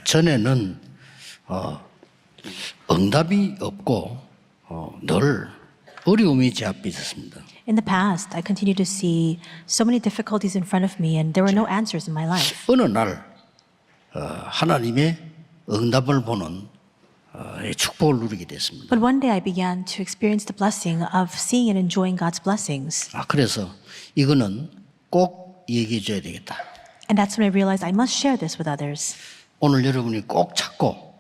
전에는 응답이 없고 늘 어려움이 제 앞에 있었습니다. In the past, I continued to see so many difficulties in front of me, and there were no answers in my life. 어느 날 하나님의 응답을 보는 축복을 누리게 됐습니다. But one day I began to experience the blessing of seeing and enjoying God's blessings. 그래서 이거는 꼭 얘기해 줘야 되겠다. And that's when I realized I must share this with others. 오늘 여러분이 꼭 찾고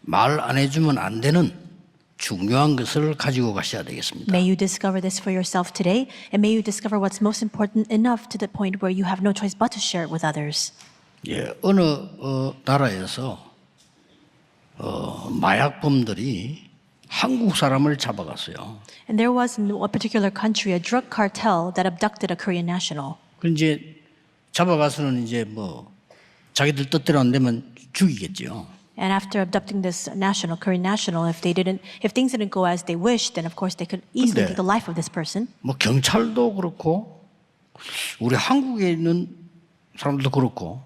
말 안 해주면 안 되는 중요한 것을 가지고 가셔야 되겠습니다. May you discover this for yourself today, and may you discover what's most important enough to the point where you have no choice but to share it with others. 어느 나라에서 마약범들이 한국 사람을 잡아갔어요. And there was in a particular country a drug cartel that abducted a Korean national. 그 이제 잡아가서는 이제 뭐 자기들 뜻대로 안 되면 죽이겠죠. And after abducting this Korean national, if things didn't go as they wished, then of course they could easily take the life of this person. 뭐 경찰도 그렇고 우리 한국에 있는 사람들도 그렇고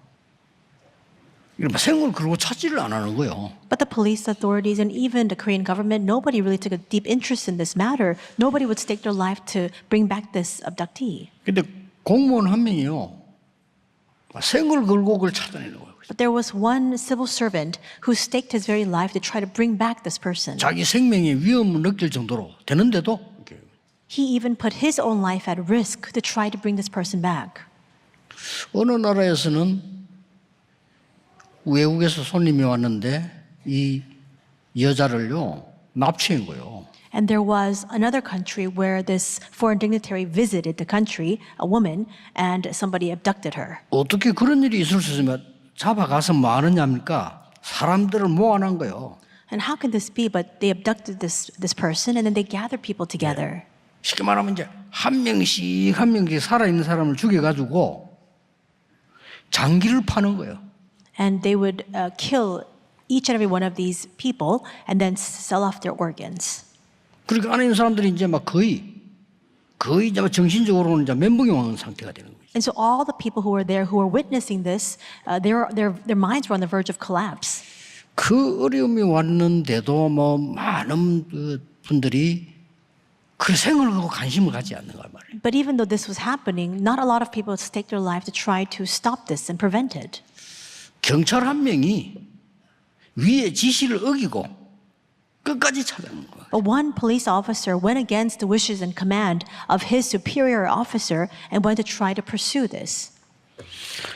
생을 그러고 찾지를 안 하는 거예요. But the police authorities and even the Korean government, nobody really took a deep interest in this matter. Nobody would stake their life to bring back this abductee. 근데 공무원 한 명이요. 생을 걸고 그걸 찾아내는 거예요. But there was one civil servant who staked his very life to try to bring back this person. 자기 생명의 위험을 느낄 정도로 되는데도 He even put his own life at risk to try to bring this person back. 어느 나라에서는 외국에서 손님이 왔는데 이 여자를요 납치한 거예요. And there was another country where this foreign dignitary visited the country, a woman, and somebody abducted her. 어떻게 그런 일이 있을 수 있으면 잡아가서 뭐 하느냐니까 사람들을 모아놓은 거예요. And how can this be? But they abducted this person and then they gathered people together. 쉽게 말하면 이제 한 명씩 살아있는 사람을 죽여가지고 장기를 파는 거예요. And they would kill each and every one of these people and then sell off their organs. 그러니까 안에 있는 사람들이 이제 막 거의 이제 정신적으로는 이제 멘붕이 오는 상태가 되는 거예요. And so all the people who were there, who were witnessing this, their minds were on the verge of collapse. 그 어려움이 왔는데도 뭐 많은 분들이 그 생을 하고 관심을 갖지 않는 거란 말이에요. But even though this was happening, not a lot of people staked their life to try to stop this and prevent it. 경찰 한 명이 위의 지시를 어기고 끝까지 찾아낸 거예요. But one police officer went against the wishes and command of his superior officer and went to try to pursue this.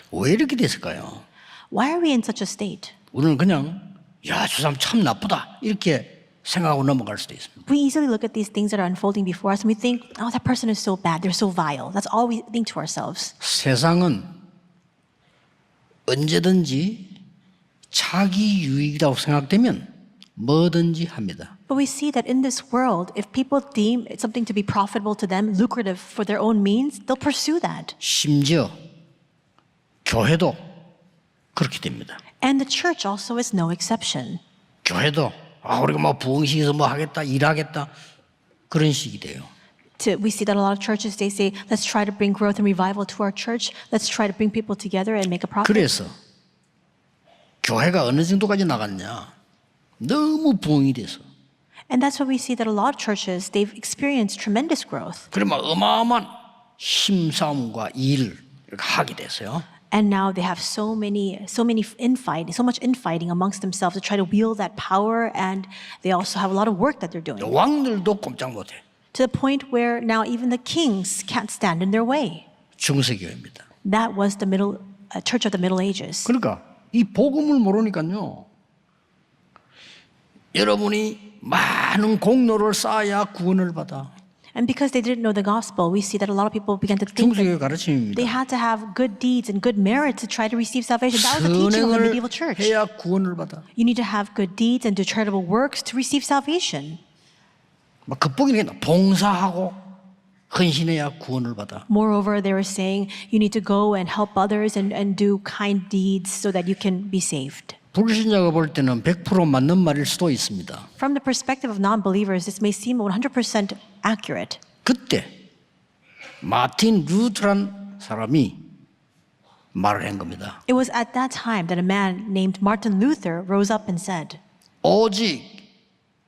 왜 이렇게 됐을까요? Why are we in such a state? 우리는 그냥 저 사람 참 나쁘다 이렇게 생각하고 넘어갈 수도 있습니다. We easily look at these things that are unfolding before us and we think, oh, that person is so bad, they're so vile. That's all we think to ourselves. 세상은 언제든지 자기 유익이라고 생각되면 뭐든지 합니다. But we see that in this world, if people deem it's something to be profitable to them, lucrative for their own means, they'll pursue that. 심지어 교회도 그렇게 됩니다. And the church also is no exception. 교회도 우리가 뭐 부흥식에서 뭐 하겠다, 일하겠다 그런 식이 돼요. We see that a lot of churches, they say, let's try to bring growth and revival to our church. Let's try to bring people together and make a profit. 그래서 교회가 어느 정도까지 나갔냐? 너무 부흥이 돼서. And that's why we see that a lot of churches, they've experienced tremendous growth. 그러면 어마어마한 힘싸움과 일을 하게 됐어요. And now they have so much infighting amongst themselves to try to wield that power, and they also have a lot of work that they're doing. 왕들도 꼼짝 못해. To the point where now even the kings can't stand in their way. 중세교회입니다. That was the church of the Middle Ages. 그러니까 이 복음을 모르니까요. 여러분이 많은 공로를 쌓아야 구원을 받아. And because they didn't know the gospel, we see that a lot of people began to think 중세교회 that 가르침입니다. they had to have good deeds and good merit to try to receive salvation. That was the teaching of the medieval church. 해야 구원을 받아. You need to have good deeds and do charitable works to receive salvation. 막 극복이니까 봉사하고 헌신해야 구원을 받아. Moreover, they were saying you need to go and help others and do kind deeds so that you can be saved. 불신자가 볼 때는 100% 맞는 말일 수도 있습니다. From the perspective of non-believers, this may seem 100% accurate. 그때 마틴 루터란 사람이 말을 한 겁니다. It was at that time that a man named Martin Luther rose up and said, 오직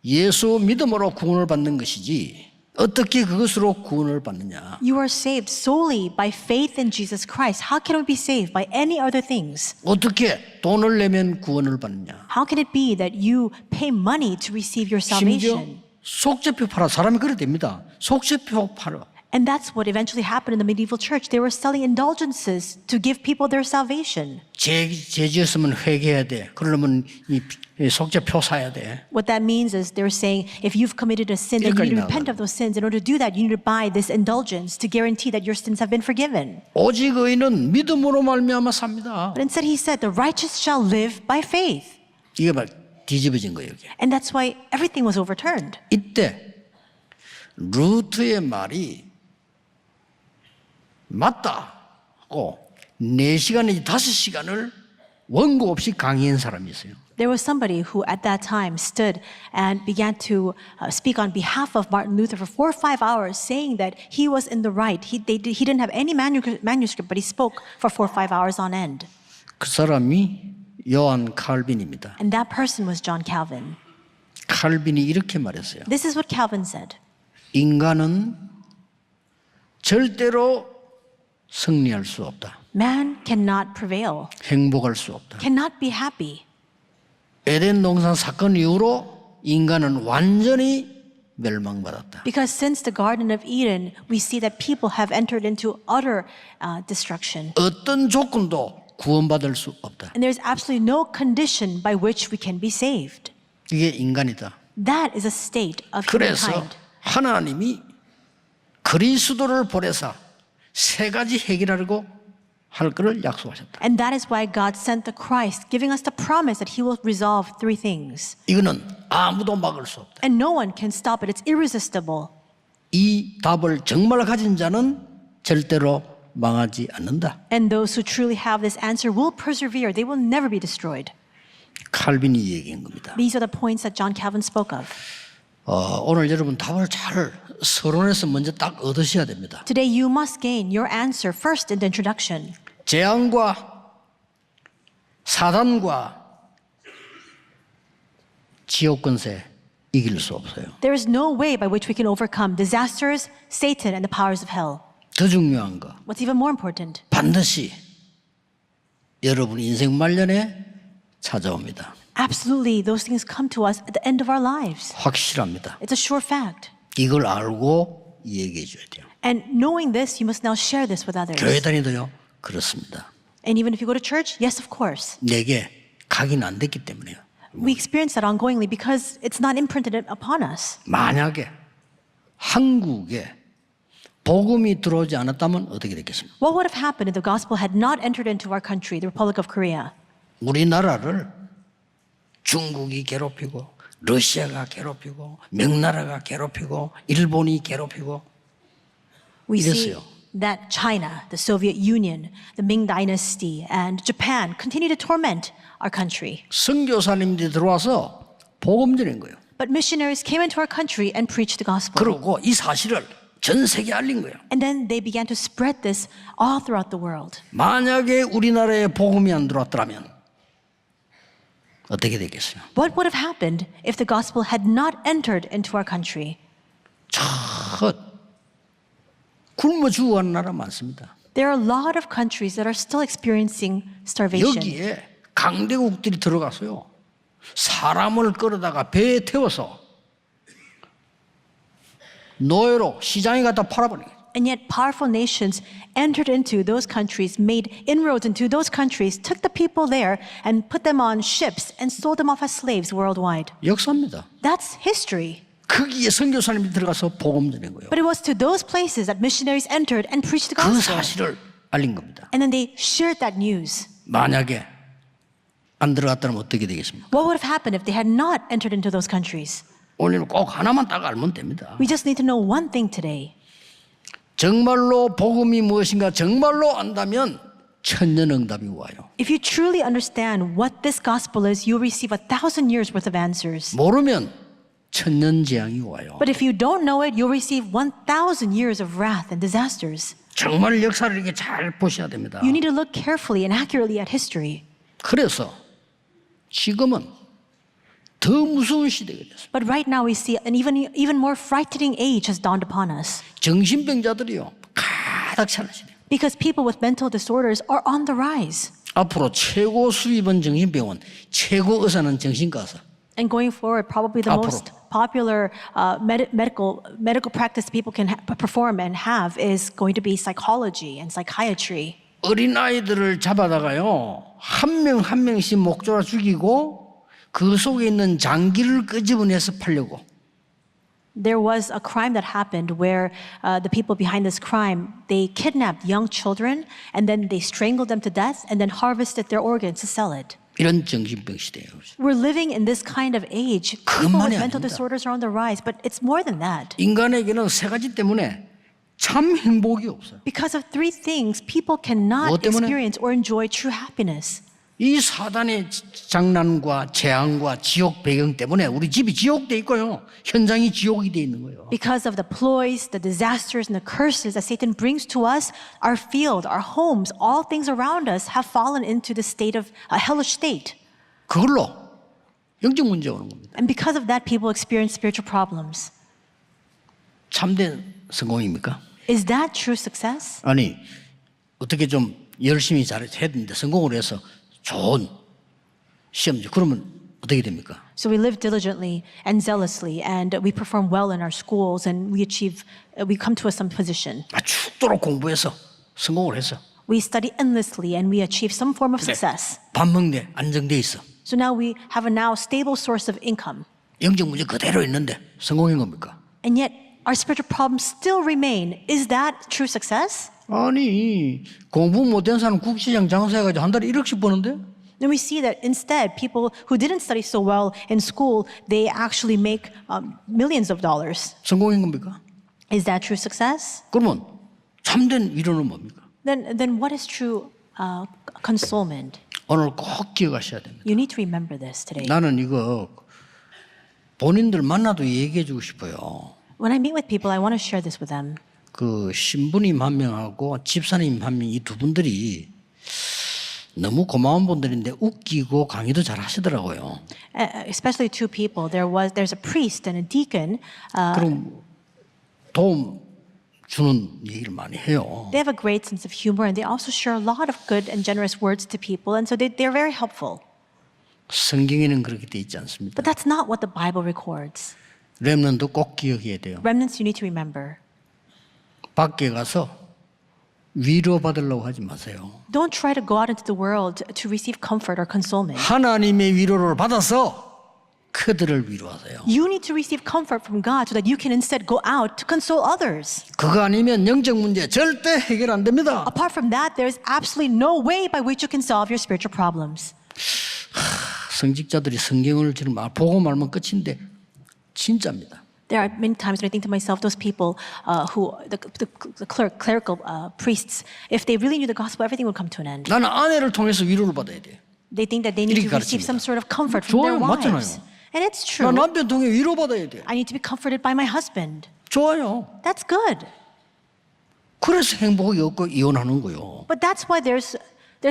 예수 믿음으로 구원을 받는 것이지 어떻게 그것으로 구원을 받느냐. you are saved solely by faith in Jesus Christ. How can we be saved by any other things? 어떻게 돈을 내면 구원을 받느냐. How can it be that you pay money to receive your 심지어 salvation? 속죄표 팔아. 사람이 그래 됩니다. 속죄표 팔아. And that's what eventually happened in the medieval church. They were selling indulgences to give people their salvation. 죄 지었으면 회개해야 돼. 그러려면 이 속죄표 사야 돼. What that means is they're saying if you've committed a sin, then you need to repent of those sins. In order to do that, you need to buy this indulgence to guarantee that your sins have been forgiven. 오직 의인은 믿음으로 말미암아 삽니다. But instead, he said, the righteous shall live by faith. 이게 막 뒤집어진 거예요. 이게. And that's why everything was overturned. 이때 루트의 말이 맞다 하고 4시간에서 5시간을 원고 없이 강의한 사람이 있어요. There was somebody who at that time stood and began to speak on behalf of Martin Luther for 4 or 5 hours, saying that he was in the right. He didn't have any manuscript, but he spoke for 4 or 5 hours on end. 그 사람이 요한 칼빈입니다. And that person was John Calvin. 칼빈이 이렇게 말했어요. This is what Calvin said. 인간은 절대로 승리할 수 없다. Man cannot prevail, 행복할 수 없다. cannot be happy. 에덴 동산 사건 이후로 인간은 완전히 멸망받았다. Because since the Garden of Eden, we see that people have entered into utter destruction. 어떤 조건도 구원받을 수 없다. And there's absolutely no condition by which we can be saved. 이게 인간이다. That is a state of 그래서 humankind. 하나님이 그리스도를 보내사 3가지 해결하려고 할 것을 약속하셨다. And that is why God sent the Christ, giving us the promise that he will resolve 3 things. 이거는 아무도 막을 수 없다. And no one can stop it. It's irresistible. 이 답을 정말 가진 자는 절대로 망하지 않는다. And those who truly have this answer will persevere. They will never be destroyed. 칼빈이 얘기한 겁니다. These are the points that John Calvin spoke of. 오늘 여러분 답을 잘 서론에서 먼저 딱 얻으셔야 됩니다. Today you must gain your answer first in the introduction. 재앙과 사단과 지옥 권세 이길 수 없어요. There is no way by which we can overcome disasters, Satan, and the powers of hell. 더 중요한 거 What's even more important? 반드시 여러분 인생 말년에 찾아옵니다. Absolutely, those things come to us at the end of our lives. 확실합니다. It's a sure fact. 이걸 알고 얘기해 줘야 돼요. And knowing this, you must now share this with others. 교회 다니도요 그렇습니다. And even if you go to church, yes, of course. 내게 각인 안 됐기 때문에요. We experience that ongoingly because it's not imprinted upon us. 만약에 한국에 복음이 들어오지 않았다면 어떻게 됐겠습니까? What would have happened if the gospel had not entered into our country, the Republic of Korea? 우리나라를 중국이 괴롭히고 러시아가 괴롭히고 명나라가 괴롭히고 일본이 괴롭히고 We see 이랬어요. that China, the Soviet Union, the Ming Dynasty, and Japan continue to torment our country. 선교사님들이 들어와서 복음 전한 거예요. But missionaries came into our country and preached the gospel. 그리고 이 사실을 전 세계에 알린 거예요. And then they began to spread this all throughout the world. 만약에 우리나라에 복음이 안 들어왔더라면 어떻게 됐겠어요? What would have happened if the gospel had not entered into our country? 굶어 죽어가는 나라 많습니다. There are a lot of countries that are still experiencing starvation. 여기에 강대국들이 들어가서요. 사람을 끌어다가 배에 태워서 노예로 시장에 갖다 팔아버린 거예요. And yet powerful nations entered into those countries, made inroads into those countries, took the people there and put them on ships and sold them off as slaves worldwide. 역사입니다. That's history. 거기에 선교사님이 들어가서 복음 전한 거예요. But it was to those places that missionaries entered and preached the 그 gospel. 사실을 알린 겁니다. And then they shared that news. 만약에 안 들어갔다면 어떻게 되겠습니까? What would have happened if they had not entered into those countries? 오늘 꼭 하나만 딱 알면 됩니다. We just need to know one thing today. 정말로 복음이 무엇인가 정말로 안다면 천년응답이 와요. If you truly understand what this gospel is, you'll receive 1,000 years worth of answers. 모르면 천년 재앙이 와요. But if you don't know it, you'll receive 1,000 years of wrath and disasters. 정말 역사를 이렇게 잘 보셔야 됩니다. You need to look carefully and accurately at history. 그래서 지금은 더 무서운 시대가 됐습니다. But right now we see an even more frightening age has dawned upon us. 정신병자들이요 가득 차는 시대. Because people with mental disorders are on the rise. 앞으로 최고 수입은 정신병원, 최고 의사는 정신과 의사. And going forward, probably the 앞으로. most popular medical practice people can perform and have is going to be psychology and psychiatry. 어린 아이들을 잡아다가요 한 명 한 명씩 목 졸라 죽이고 그 속에 있는 장기를 끄집어내서 팔려고. There was a crime that happened where the people behind this crime, they kidnapped young children and then they strangled them to death and then harvested their organs to sell it. 이런 정신병 시대예요. We're living in this kind of age. People 그것만이 with mental 아닙니다. disorders are on the rise, but it's more than that. 인간에게는 세 가지 때문에 참 행복이 없어요. Because of three things, people cannot 뭐 때문에? experience or enjoy true happiness. 이 사단의 장난과 재앙과 지옥 배경 때문에 우리 집이 지옥돼 있고요. 현장이 지옥이 돼 있는 거예요. Because of the ploys, the disasters, and the curses that Satan brings to us, our field, our homes, all things around us have fallen into the state of a hellish state. 그걸로 영적 문제 오는 겁니다. And because of that, people experience spiritual problems. 참된 성공입니까? Is that true success? 아니 어떻게 좀 열심히 잘해야 되는데 성공을 해서 좋은 시험지 그러면 어떻게 됩니까? So we live diligently and zealously, and we perform well in our schools, and we come to some position. 죽도록 공부해서 성공을 해서 We study endlessly, and we achieve some form of success. 밥 먹네 안정돼 있어. So now we have a now stable source of income, 영적 문제 그대로 있는데 성공인 겁니까? and yet our spiritual problems still remain. Is that true success? 아니 공부 못한 사람 국시장 장사해가지고 한 달에 1억씩 버는데 Then we see that instead, people who didn't study so well in school, they actually make millions of dollars. 성공인 겁니까? Is that true success? 그러면 참된 위로는 뭡니까? Then what is true consolement? 오늘 꼭 기억하셔야 됩니다. You need to remember this today. 나는 이거 본인들 만나도 얘기해 주고 싶어요. When I meet with people, I want to share this with them. 그 신부님 한 명하고 집사님 한 명 이 두 분들이 너무 고마운 분들인데 웃기고 강의도 잘 하시더라고요. Especially two people. There's a priest and a deacon. 그럼 도움 주는 얘기를 많이 해요. They have a great sense of humor, and they also share a lot of good and generous words to people, and so they're very helpful. 성경에는 그렇게 돼 있지 않습니다. But that's not what the Bible records. 렘넌트 꼭 기억해야 돼요. Remnants you need to remember. 밖에 가서 위로 받으려고 하지 마세요. Don't try to go out into the world to receive comfort or consolement. 하나님의 위로를 받아서 그들을 위로하세요. You need to receive comfort from God so that you can instead go out to console others. 그거 아니면 영적 문제 절대 해결 안 됩니다. Apart from that, there is absolutely no way by which you can solve your spiritual problems. 성직자들이 성경을 지금 보고 말면 끝인데 진짜입니다. There are many times when I think to myself, those people the clerical priests, if they really knew the gospel, everything would come to an end. 나는 아내를 통해서 위로를 받아야 돼. They think that they need 이렇게 to receive 가르칩니다. some sort of comfort from their 좋아요, wives. 맞잖아요. And it's true. 나 남편 통해 위로 받아야 돼. I need to be comforted by my husband. 좋아요. That's good. 그래서 행복이 없고 이혼하는 거요. But that's why there's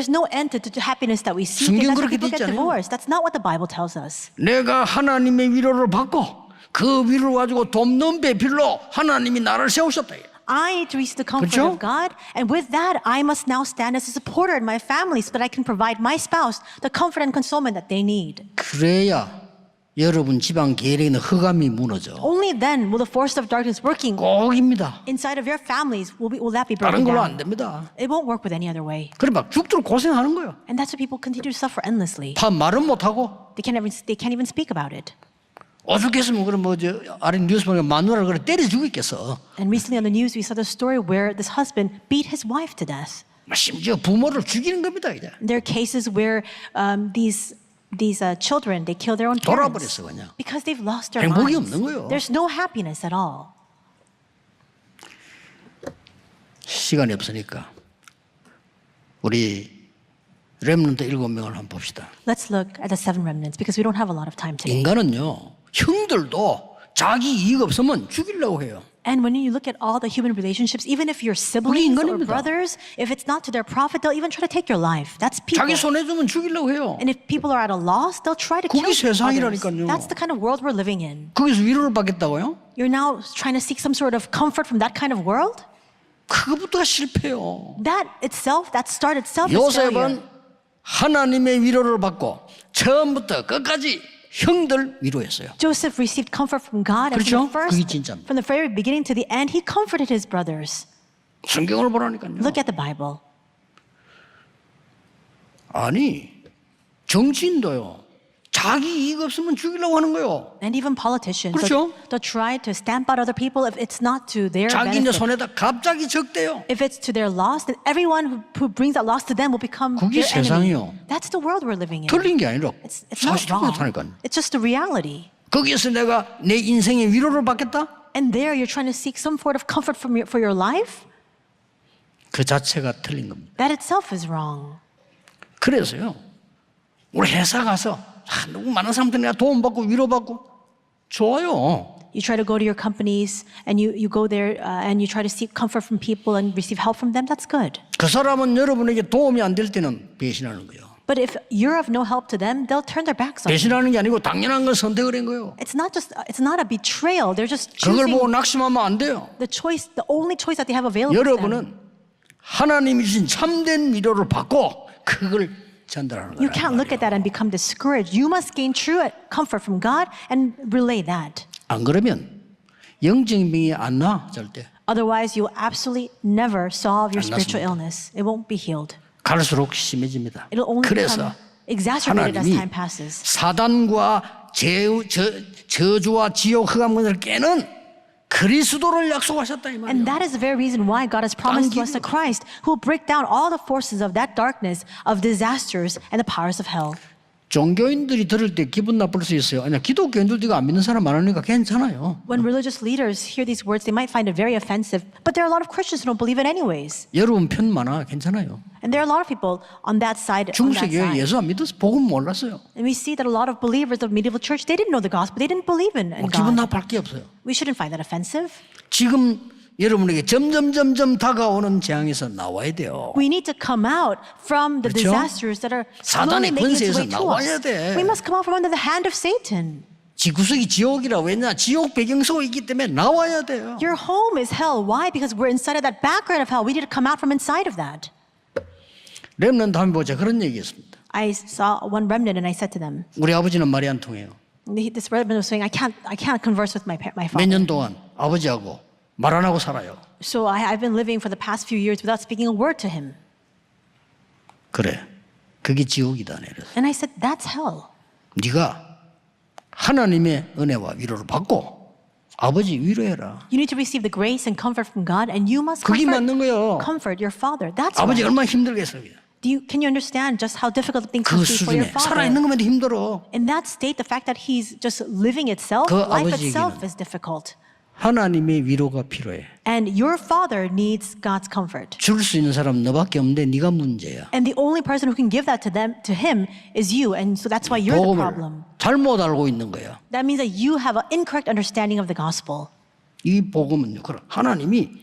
no end to the happiness that we seek. 성경 And that's why 그렇게 people 돼 get 있잖아요. divorced. That's not what the Bible tells us. 내가 하나님의 위로를 받고 그 위로를 가지고 돕는 배필로 하나님이 나를 세우셨다. I need to receive the comfort 그렇죠? of God, and with that, I must now stand as a supporter in my family so that I can provide my spouse the comfort and consolement that they need. 그래야 여러분 집안 계획에 있는 흑암이 무너져. Only then will the force of darkness working 꼭입니다. inside of your families will that be 다른 broken 걸로 안 down. 됩니다. It won't work with any other way. 그래 막 죽도록 고생하는 거예요. And that's why people continue to suffer endlessly. 다 말은 못하고 They can't even speak about it. 오죽했으면 그럼 뭐저 아래 뉴스 보니까 마누라를 그래 때려 죽였겠어. And recently on the news, we saw the story where this husband beat his wife to death. 심지어 부모를 죽이는 겁니다. 이제 There are cases where these children, they kill their own parents 돌아버렸어 그냥. because they've lost their 행복이 minds. 없는 거예요. There's no happiness at all. 시간이 없으니까 우리 렘넌트 7명을 한번 봅시다. Let's look at the seven remnants because we don't have a lot of time today. 인간은요 형들도 자기 이익 없으면 죽이려고 해요. And when you look at all the human relationships, even if you're siblings or 인간입니다. brothers, if it's not to their profit, they'll even try to take your life. That's people. 자기 손해 주면 죽이려고 해요. And if people are at a loss, they'll try to kill 그게 others. 세상이라니까요. That's the kind of world we're living in. 거기서 위로를 받겠다고요? You're now trying to seek some sort of comfort from that kind of world? 그거부터가 실패요. That itself, that start itself is failure. 요셉은 하나님의 위로를 받고 처음부터 끝까지 형들 위로했어요. Joseph received comfort from God, and 그렇죠? from 그게 진짜입니다. from the very beginning to the end, he comforted his brothers. 성경을 보라니까요. Look at the Bible. 아니 정치인도요. 자기 이익 없으면 죽이려고 하는 거예요. And even politicians, 그렇죠? they'll try to stamp out other people if it's not to their 자기 이제 benefit. 손에다 갑자기 적대요. If it's to their loss, then everyone who brings that loss to them will become 그게 their enemy. 세상이요. That's the world we're living in. 틀린 게 아니라 It's not 사실이 wrong. 그렇다니까요. It's just the reality. 거기에서 내가 내 인생의 위로를 받겠다? And there you're trying to seek some sort of comfort for your life? 그 자체가 틀린 겁니다. That itself is wrong. 그래서요. 우리 회사 가서 너무 많은 사람들 내가 도움받고 위로받고 좋아요. You try to go to your companies and you go there and you try to seek comfort from people and receive help from them. That's good. 그 사람은 여러분에게 도움이 안 될 때는 배신하는 거예요. But if you're of no help to them, they'll turn their backs on you. 배신하는 게 아니고 당연한 건 선택을 한 거예요. It's not a betrayal. They're just 그걸 보고 choosing 낙심하면 안 돼요. the only choice that they have available to them. 여러분은 하나님이 주신 참된 위로를 받고 그걸 전달하는 You 거예요. can't look at that and become discouraged. You must gain true comfort from God and relay that. 안 그러면 영적인 병이 안 나 절대. Otherwise, you will absolutely never solve your 안 spiritual 낫습니다. illness. It won't be healed. 갈수록 심해집니다. It'll only 그래서 become exacerbated as 하나님이 time passes. 사단과 저주와 지옥 흑암군을 깨는 그리스도를 약속하셨다 이 And 말이에요. that is the very reason why God has promised to us a Christ who will break down all the forces of that darkness, of disasters, and the powers of hell. 종교인들이 들을 때 기분 나쁠 수 있어요. 아니 기독교인들도 이거 안 믿는 사람 많으니까 괜찮아요. When religious leaders hear these words, they might find it very offensive, but there are a lot of Christians who don't believe it anyways. 여러분 편 많아 괜찮아요. And there are a lot of people on that side. 중세 교회 예수 안 믿어서 복음 몰랐어요. And we see that a lot of believers of medieval church, they didn't know the gospel. They didn't believe in 기분 God. 나쁠 게 없어요. We shouldn't find that offensive. 지금 여러분에게 점점 다가오는 재앙에서 나와야 돼요. We need to come out from the 그렇죠? disasters that are 사단의 slowly making its 권세에서 way to 나와야 us. 돼. We must come out from under the hand of Satan. 지구석이 지옥이라 왜냐? 지옥 배경 속에 있기 때문에 나와야 돼요. Your home is hell. Why? Because we're inside of that background of hell. We need to come out from inside of that. 렘넌트 한번 보자. 그런 얘기했습니다. I saw one remnant and I said to them, 우리 아버지는 말이 안 통해요. this remnant was saying, I can't converse with my 몇 father. 년 동안 아버지하고 말 안 하고 살아요. So I've been living for the past few years without speaking a word to him. 그래. 그게 지옥이다. 그래서 And I said, that's hell. 네가 하나님의 은혜와 위로를 받고 아버지 위로해라. You need to receive the grace and comfort from God, and you must 그게 맞는 거예요. comfort your father. That's 아버지 right. 얼마나 힘들겠어요. Can you understand just how difficult things 그 must be for your 수준에 살아있는 father? 것만 힘들어. In that state, the fact that he's just living itself, 그 life 아버지에게는 itself is difficult. 하나님의 위로가 필요해. And your father needs God's comfort. 줄 수 있는 사람 너밖에 없는데 네가 문제야. And the only person who can give that to him is you. And so that's why you're the 복음을 problem. 잘못 알고 있는 거야. That means that you have an incorrect understanding of the gospel. 이 복음은요. 그럼 하나님이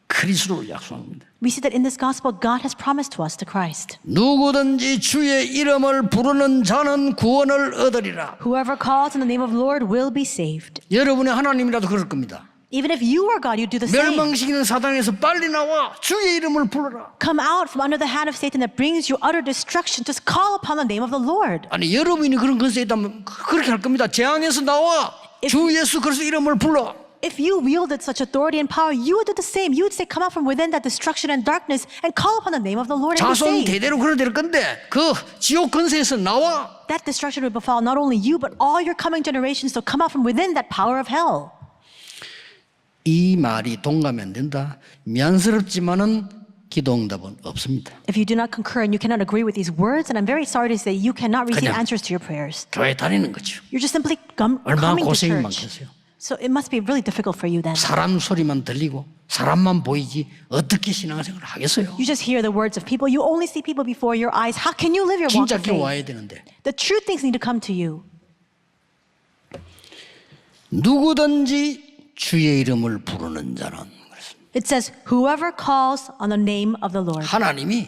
그리스도를 약속합니다. We see that in this gospel, God has promised to us to Christ. 누구든지 주의 이름을 부르는 자는 구원을 얻으리라. Whoever calls in the name of the Lord will be saved. 여러분의 하나님이라도 그럴 겁니다. Even if you were God, you'd do the same. 멸망시키는 사단에서 빨리 나와 주의 이름을 불러라. Come out from under the hand of Satan that brings you utter destruction. Just call upon the name of the Lord. 아니 여러분이 그런 권세 있다면 그렇게 할 겁니다. 재앙에서 나와 주 예수 그리스도 이름을 불러. If you wielded such authority and power, you would do the same. You would say, come out from within that destruction and darkness and call upon the name of the Lord and be 자손 saved. 대대로 그래 될 건데 그 지옥 권세에서 나와. That destruction would befall not only you, but all your coming generations. So come out from within that power of hell. 이 말이 동감이 안 된다. 미안스럽지만은 기도응답은 없습니다. If you do not concur and you cannot agree with these words, and I'm very sorry to say you cannot receive 그냥 answers to your prayers. 교회 다니는 거죠. You're just simply 얼마나 coming to 고생이 church. 많겠어요. So it must be really difficult for you then. 사람 소리만 들리고 사람만 보이지 어떻게 신앙생활을 하겠어요? You just hear the words of people. You only see people before your eyes. How can you live your walk 진짜 of 교 faith? 와야 되는데 The true things need to come to you. 누구든지 주의 이름을 부르는 자는 그랬습니다. It says, whoever calls on the name of the Lord. 하나님이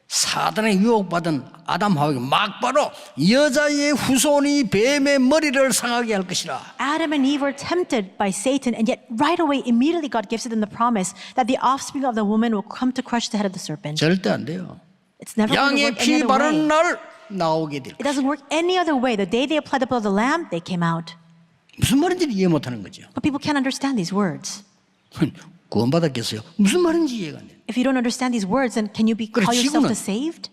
사단의 유혹받은 아담 하와에게 막바로 여자의 후손이 뱀의 머리를 상하게 할 것이라. Adam and Eve were tempted by Satan, and yet right away, immediately God gives them the promise that the offspring of the woman will come to crush the head of the serpent. 절대 안 돼요. It's never going to 양의 work any 피 other 바른 way. 날 나오게 될 It 것이다. doesn't work any other way. The day they applied the blood of the lamb, they came out. 무슨 말인지 이해 못하는 거죠. But people can't understand these words. 구원받았겠어요? 무슨 말인지 이해가 안 돼요. If you don't understand these words, then can you call yourself the saved?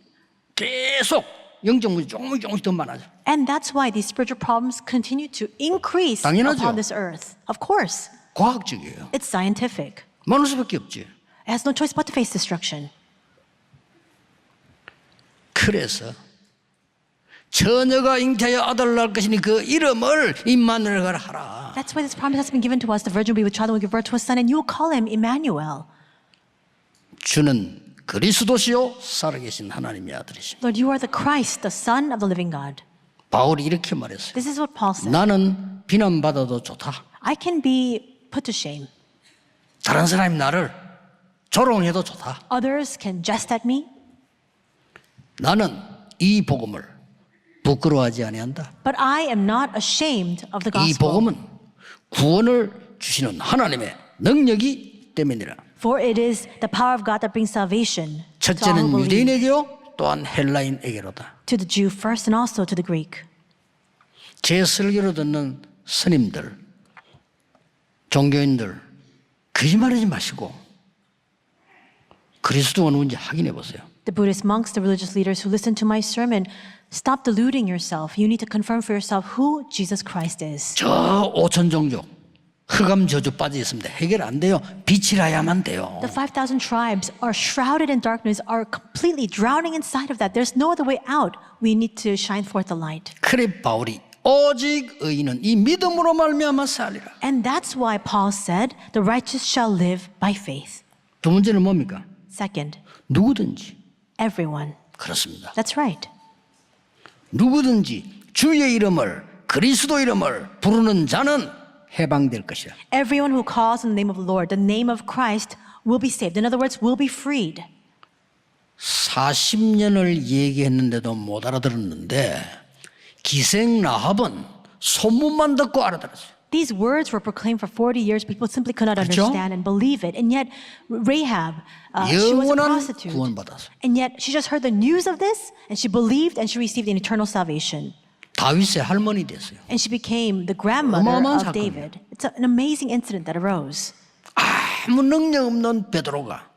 계속 영적 문제 조금씩 더 많아져. And that's why these spiritual problems continue to increase 당연하죠. upon this earth. Of course, 과학적이에요. it's scientific. 많을 수밖에 없지. It has no choice but to face destruction. 그래서 처녀가 잉태하여 아들을 낳을 것이니 그 이름을 임마누엘이라 하라. That's why this promise has been given to us. The virgin will be with child and will give birth to a son, and you will call him Emmanuel. 주는 그리스도시요 살아계신 하나님의 아들이십니다. Lord, you are the Christ, the Son of the living God. 바울이 이렇게 말했어요. This is what Paul said. 나는 비난받아도 좋다. I can be put to shame. 다른 사람이 나를 조롱해도 좋다. Others can jest at me, 나는 이 복음을 부끄러워하지 아니한다. but I am not ashamed of the 이 gospel. 복음은 구원을 주시는 하나님의 능력이 때문이라. For it is the power of God that brings salvation to all 첫째는 who believe, 유대인에게요 또한 헬라인에게로다. to the Jew first and also to the Greek. 제 설교를 듣는 스님들, 종교인들 거짓말하지 마시고 그리스도가 누군지 확인해 보세요. The Buddhist monks, the religious leaders who listen to my sermon, stop deluding yourself. You need to confirm for yourself who Jesus Christ is. 저 5천 종족 흑암 저주 빠져 있습니다. 해결 안 돼요. 빛이라야만 돼요. The 5,000 tribes are shrouded in darkness, are completely drowning inside of that. There's no other way out. We need to shine forth the light. 그래 바울이 오직 의인은 이 믿음으로 말미암아 살리라. And that's why Paul said, the righteous shall live by faith. 두 번째는 뭡니까? Second, 누구든지 everyone. 그렇습니다. That's right. 누구든지 주의 이름을 그리스도 이름을 부르는 자는 해방될 것이라. Everyone who calls on the name of the Lord, the name of Christ, will be saved. In other words, will be freed. 40년을 얘기했는데도 못 알아들었는데 기생 라합은 소문만 듣고 알아들었어요. These words were proclaimed for 40 years. People simply could not 그렇죠? understand and believe it. And yet, Rahab, she was a 영원한 prostitute. 구원받았어요. And yet, she just heard the news of this, and she believed, and she received an eternal salvation. 다윗의 할머니 됐어요. And she became the grandmother 어마어마한 of 사건이에요. David. It's an amazing incident that arose. 아무 능력 없는 베드로가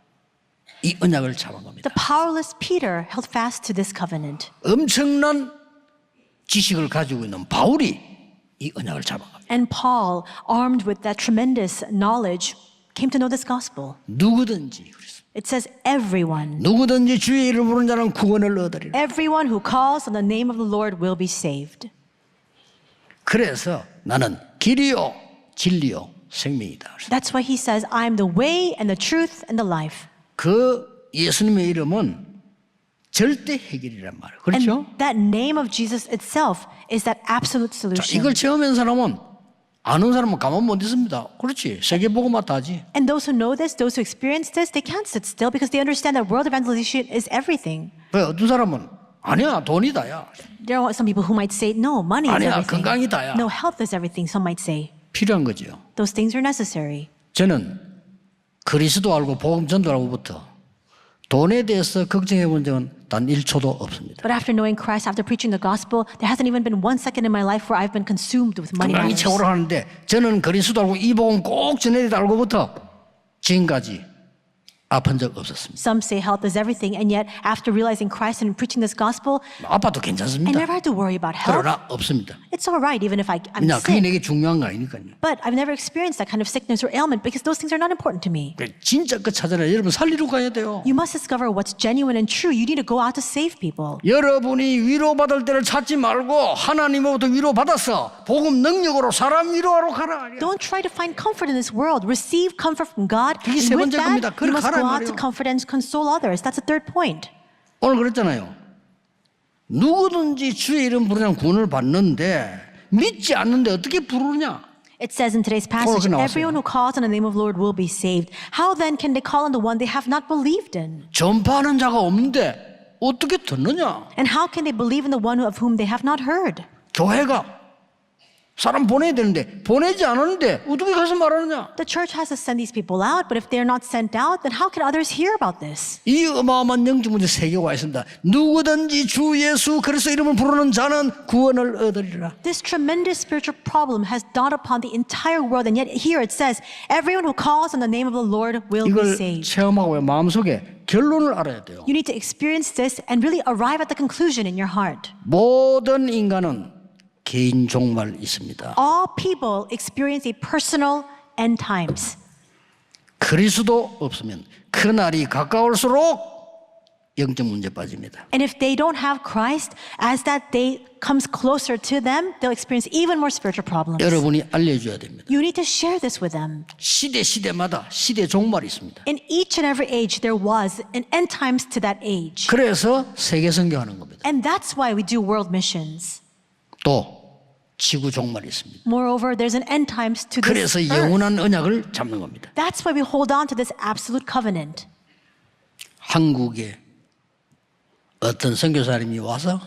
이 언약을 잡은 겁니다. The powerless Peter held fast to this covenant. 엄청난 지식을 가지고 있는 바울이 이 언약을 잡은 겁니다. And Paul, armed with that tremendous knowledge, came to know this gospel. 누구든지 그랬어요. It says, everyone. 누구든지 주의 이름을 부르는 자는 구원을 얻으리라. Everyone who calls on the name of the Lord will be saved. 그래서 나는 길이요 진리요 생명이다. That's why he says, I am the way and the truth and the life. 그 예수님의 이름은 절대 해결이란 말이에요. 그렇죠? And that name of Jesus itself is that absolute 자, solution. 이걸 체험한 사람은 아는 사람은 가만 못 있습니다. 그렇지. 세계복음화 다지. And those who know this, those who experience this, they can't sit still because they understand that world evangelization is everything. 왜 어떤 사람은 아니야 돈이다야. There are some people who might say, no, money is 아니야, everything. 건강이다야. No, health is everything, some might say. 필요한 거죠. Those things are necessary. 저는 그리스도 알고 복음 전도하고부터 돈에 대해서 걱정해 본 적은 단 1초도 없습니다. But after knowing Christ, after preaching the gospel, there hasn't even been 1 second in my life where I've been consumed with money 건강이 matters. 최고로 하는데 저는 그리스도 알고 이 복음 꼭 전해야 돼 알고부터 지금까지 아픈 적 없었습니다. Some say health is everything, and yet after realizing Christ and preaching this gospel, 아파도 I 괜찮습니다. never had to worry about health. 그러나 없습니다. It's all right even if I'm 그냥 그게 sick. 내게 중요한 거 아니니까요. But I've never experienced that kind of sickness or ailment because those things are not important to me. 진짜 그 찾아라. 여러분 살리러 가야 돼요. You must discover what's genuine and true. You need to go out to save people. 여러분이 위로받을 때를 찾지 말고 하나님으로부터 위로받아서 복음 능력으로 사람 위로하러 가라. Don't try to find comfort in this world. Receive comfort from God. 그게 And 세 with 번째 that, 겁니다. you must 가라 go out to 말이에요. comfort and console others. That's the third point. 오늘 그랬잖아요. 누구든지 주의 이름 부르면 구원을 받는데 믿지 않는데 어떻게 부르냐? It says in today's passage, 그렇게 나왔어요. everyone who calls on the name of the Lord will be saved. How then can they call on the one they have not believed in? 전파하는 자가 없는데 어떻게 듣느냐? And how can they believe in the one of whom they have not heard? 교회가 사람 보내야 되는데 보내지 않았는데 어떻게 가서 말하느냐? The church has to send these people out, but if they're not sent out, then how can others hear about this? 이 어마어마한 영적 문제 세 개가 있습니다. 누구든지 주 예수 그리스도 이름을 부르는 자는 구원을 얻으리라. This tremendous spiritual problem has dawned upon the entire world, and yet here it says, everyone who calls on the name of the Lord will be 이걸 saved. 체험하고 마음속에 결론을 알아야 돼요. You need to experience this and really arrive at the conclusion in your heart. 모든 인간은 개인 종말 있습니다. All people experience a personal end times. 그리스도 없으면 그 날이 가까울수록 영적 문제 빠집니다. And if they don't have Christ, as that day comes closer to them, they'll experience even more spiritual problems. 여러분이 알려줘야 됩니다. You need to share this with them. 시대마다 시대 종말이 있습니다. In each and every age, there was an end times to that age. 그래서 세계 선교하는 겁니다. And that's why we do world missions. 또 지구 종말이 있습니다. Moreover, there's an end times to this 그래서 earth. 영원한 언약을 잡는 겁니다. That's why we hold on to this absolute covenant. 한국에 어떤 선교사님이 와서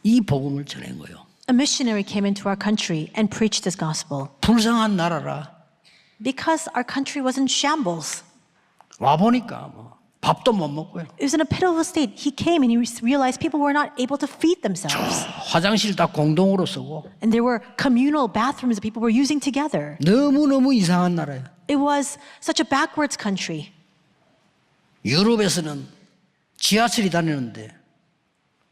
이 복음을 전한 거예요. A missionary came into our country and preached this gospel. 불쌍한 나라라. Because our country was in shambles. 와 보니까 뭐 밥도 못 먹고요. It was in a pitiful state. He came and he realized people were not able to feed themselves. 화장실 다 공동으로 쓰고 And there were communal bathrooms that people were using together. 너무너무 이상한 나라예요. It was such a backwards country. 유럽에서는 지하철이 다니는데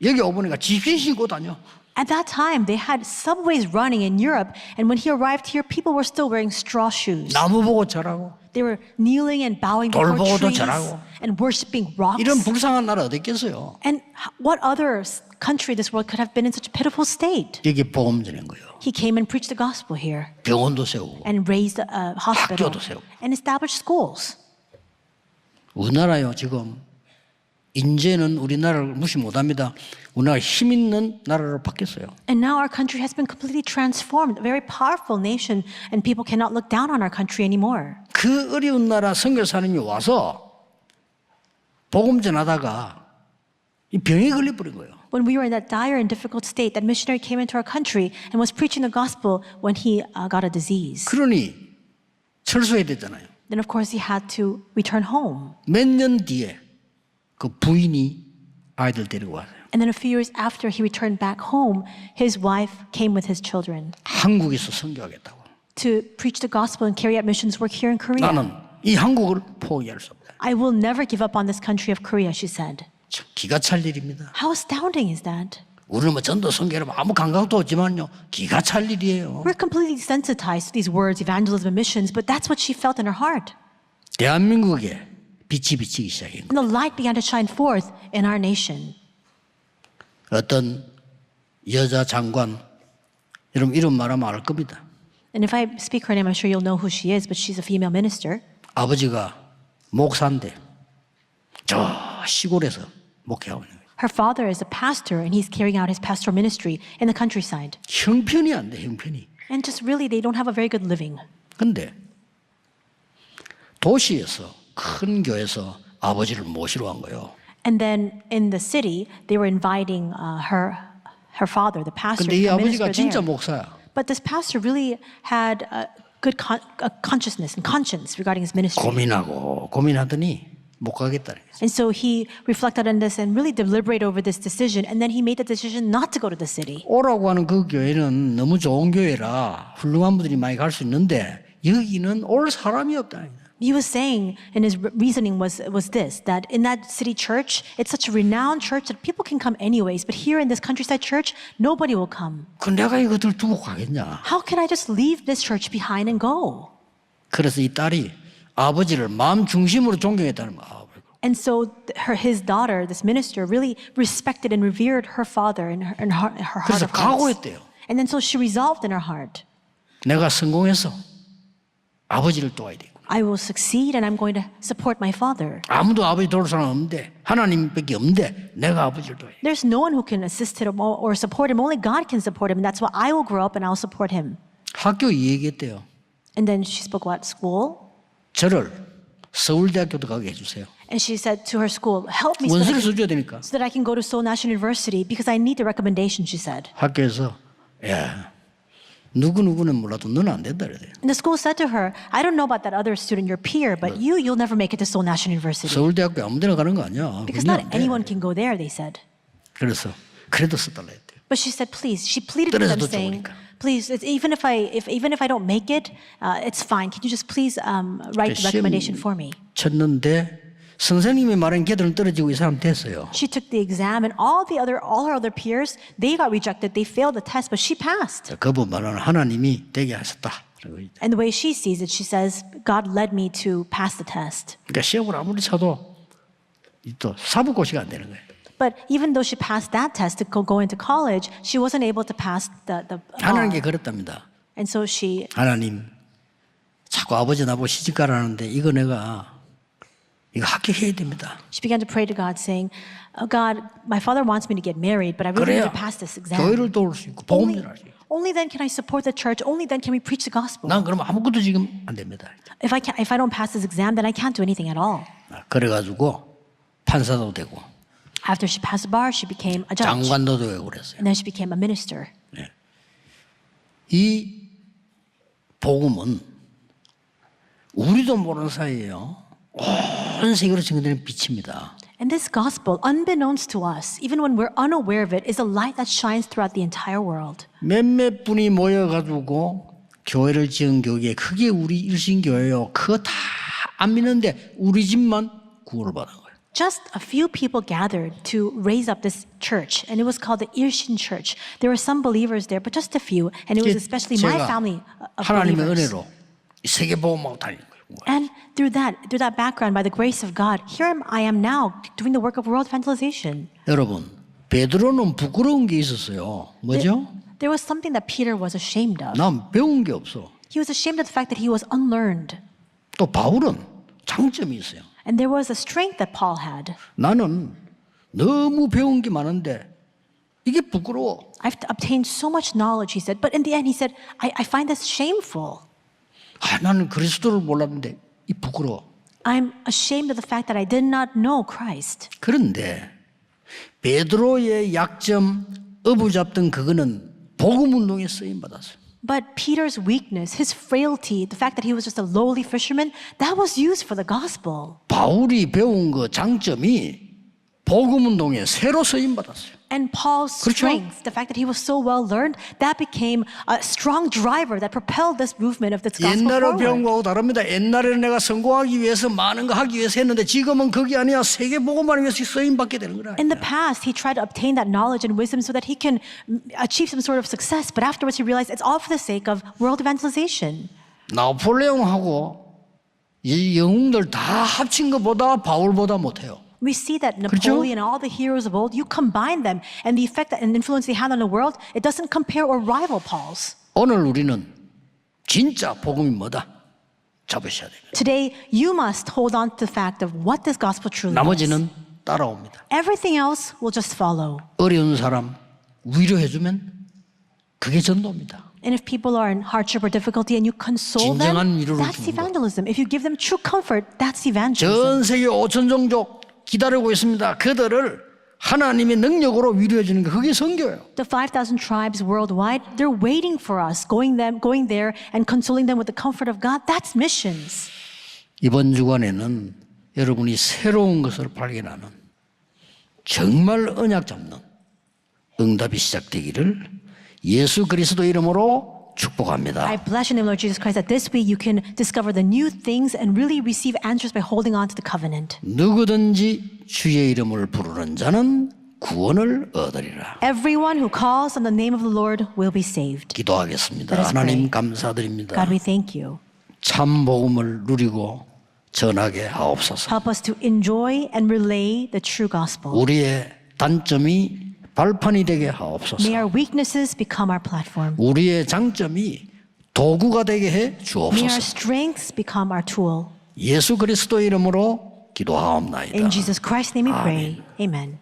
여기 오보니까 집신 신고 다녀. At that time, they had subways running in Europe, and when he arrived here, people were still wearing straw shoes. 나무 보고 절하고 They were kneeling and bowing 돌 before 보고도 trees 절하고. and worshiping rocks. 이런 불쌍한 나라 어디 있겠어요? And what other country this world could have been in such a pitiful state? 여기 복음 전한 거예요. He came and preached the gospel here 병원도 세우고 and raised a hospital 학교도 세우고. and established schools. 우리나라요 지금 이제는 우리나라를 무시 못합니다. 우리나라 힘 있는 나라로 바뀌었어요. And now our country has been completely transformed, a very powerful nation, and people cannot look down on our country anymore. 그 어려운 나라 선교사님이 와서 복음 전하다가 이 병에 걸려버린 거예요. When we were in that dire and difficult state, that missionary came into our country and was preaching the gospel when he got a disease. 그러니 철수해야 되잖아요. Then of course he had to return home. 몇 년 뒤에 그 부인이 아이들 데리고 왔어요. And then a few years after he returned back home, his wife came with his children 한국에서 선교하겠다고. to preach the gospel and carry out missions work here in Korea. 나는 이 한국을 포기할 수 없다. I will never give up on this country of Korea, she said. 참 기가 찰 일입니다. How astounding is that? 우리는 뭐 전도 선교를 아무 감각도 없지만요. 기가 찰 일이에요. We're completely desensitized to these words, evangelism and missions, but that's what she felt in her heart. 대한민국에 빛이 비치기 시작한 거예요. And the light began to shine forth in our nation. 어떤 여자 장관 여러분 이름 말하면 알 겁니다. And if I speak her name, I'm sure you'll know who she is, but she's a female minister. 아버지가 목사인데 저 시골에서 목회하고 있는 거예요. Her father is a pastor, and he's carrying out his pastoral ministry in the countryside. 형편이 안 돼, 형편이. And just really, they don't have a very good living. 근데 도시에서 큰 교회에서 아버지를 모시러 간 거예요. And then in the city, they were inviting her father, the pastor, 근데 이 to 아버지가 minister 진짜 there. 목사야. But this pastor really had a good consciousness and conscience regarding his ministry. 고민하더니 못 가겠다는 거예요. And so he reflected on this and really deliberated over this decision. And then he made the decision not to go to the city. 오라고 하는 그 교회는 너무 좋은 교회라 훌륭한 분들이 많이 갈 수 있는데 여기는 올 사람이 없다. He was saying, and his reasoning was this, that in that city church, it's such a renowned church that people can come anyways. But here in this countryside church, nobody will come. 그 내가 이것들 두고 가겠냐. How can I just leave this church behind and go? 그래서 이 딸이 아버지를 마음 중심으로 존경했다는 거야. And so his daughter, this minister, really respected and revered her father in her heart 그래서 of hearts. 각오했대요. And then so she resolved in her heart, 내가 성공해서 아버지를 도와야 되고. I will succeed and I'm going to support my father. 아무도 아버지 도울 사람 없는데 하나님밖에 없는데 내가 아버지를 도와야 돼. There's no one who can assist him or support him. Only God can support him. And that's why I will grow up and I'll support him. 학교 이 얘기했대요. And then she spoke about school. 저를 서울대학교도 가게 해주세요. And she said to her school, help me so that, 원서를 써줘야 되니까. so that I can go to Seoul National University because I need the recommendation, she said. 학교에서 야 누구는 몰라도 너는 안 된다 그래요. And the school said to her, I don't know about that other student, your peer, but you'll never make it to Seoul National University. 서울대학교 아무데나 가는 거 아니야. Because 그냥 not 안 돼. anyone can go there, they said. 그래서 그래도 써달라 했대요. But she said, please. She pleaded with them, 떨어져도 saying, 좋으니까. please, even if I don't make it, it's fine. Can you just please write the recommendation for me? 쳤는데 선생님이 말한 걔들은 떨어지고 이 사람 됐어요. She took the exam, and all her other peers, they got rejected. They failed the test, but she passed. 그분 말은 하나님이 되게 하셨다. And the way she sees it, she says, God led me to pass the test. 그러니까 시험을 아무리 쳐도 또 사부고시가 안 되는 거예요. But even though she passed that test to go into college, she wasn't able to pass the 하나님께 bar. 그랬답니다. And so she 하나님 자꾸 아버지 나보고 시집가라는데 이거 내가 이거 합격해야 됩니다. began to pray to God, saying, oh God, my father wants me to get married, but I really need 그래야 to pass this exam. 교회를 도울 수 있고 복음 전할 수 있고. Only then can I support the church. Only then can we preach the gospel. 난 그러면 아무것도 지금 안 됩니다. If I don't pass this exam, then I can't do anything at all. 그래가지고 판사도 되고 After she passed the bar, she became a judge. 장관도 되고 그랬어요. And then she became a minister. 이 복음은 우리도 모르는 사이에요. 온 세계로 증거되는 빛입니다. And this gospel, unbeknownst to us, even when we're unaware of it, is a light that shines throughout the entire world. 몇몇 분이 모여가지고 교회를 지은 교회 크게 우리 일신교회요. 그거 다 안 믿는데 우리 집만 구원을 받은 거예요. Just a few people gathered to raise up this church, and it was called the Irshin Church. There were some believers there, but just a few, and it was especially my 제가 family of 하나님의 believers. 은혜로 세계 복음하고 다니는 거예요. And through that background, by the grace of God, here I am now doing the work of world evangelization. 여러분, 베드로는 부끄러운 게 있었어요. 뭐죠? There was something that Peter was ashamed of. 난 배운 게 없어. He was ashamed of the fact that he was unlearned. 또 바울은 장점이 있어요. And there was a strength that Paul had. 나는 너무 배운 게 많은데 이게 부끄러워. I've obtained so much knowledge, he said. But in the end, he said, I find this shameful. 나는 그리스도를 몰랐는데 이 부끄러워. I'm ashamed of the fact that I did not know Christ. 그런데 베드로의 약점, 어부잡던 그거는 복음 운동에 쓰임 받았어요. But Peter's weakness, his frailty, the fact that he was just a lowly fisherman, that was used for the gospel. 바울이 배운 그 장점이 복음 운동에 새로 쓰임 받았어요. And Paul's 그렇죠? strength, the fact that he was so well learned, that became a strong driver that propelled this movement of this gospel 옛날에 배운 forward. 거하고 다릅니다. 옛날에는 내가 성공하기 위해서 많은 거 하기 위해서 했는데 지금은 그게 아니야. 세계 복음을 위해서 쓰임 받게 되는 거라. In the past, he tried to obtain that knowledge and wisdom so that he can achieve some sort of success. But afterwards, he realized it's all for the sake of world evangelization. 나폴레옹하고 이 영웅들 다 합친 것보다 바울보다 못해요. We see that 그렇죠? Napoleon and all the heroes of old, you combine them, and the effect and influence they had on the world, it doesn't compare or rival Paul's. 오늘 우리는 진짜 복음이 뭐다 잡으셔야 됩니다. Today, you must hold on to the fact of what this gospel truly is. 나머지는 따라옵니다. Everything else will just follow. 어려운 사람 위로해주면 그게 전도입니다. And if people are in hardship or difficulty and you console them, 진정한 위로를 that's 주는 것. evangelism. If you give them true comfort, that's evangelism. 전 세계 5천 종족 기다리고 있습니다. 그들을 하나님의 능력으로 위로해 주는 게 그게 선교예요. The 5,000 tribes worldwide, they're waiting for us, going there and consoling them with the comfort of God. That's missions. 이번 주간에는 여러분이 새로운 것을 발견하는 정말 언약 잡는 응답이 시작되기를 예수 그리스도 이름으로 축복합니다. I bless you in the name of Lord Jesus Christ that this week you can discover the new things and really receive answers by holding on to the covenant. 누구든지 주의 이름을 부르는 자는 구원을 얻으리라. Everyone who calls on the name of the Lord will be saved. 기도하겠습니다. Let us 하나님 pray. 감사드립니다. God, we thank you. 참 복음을 누리고 전하게 하옵소서. Help us to enjoy and relay the true gospel. 우리의 단점이 발판이 되게 하옵소서. May our weaknesses become our platform. 우리의 장점이 도구가 되게 해 May our 주옵소서. strengths become our tool. 예수 그리스도 이름으로 기도하옵나이다. In Jesus Christ's name we pray. Amen.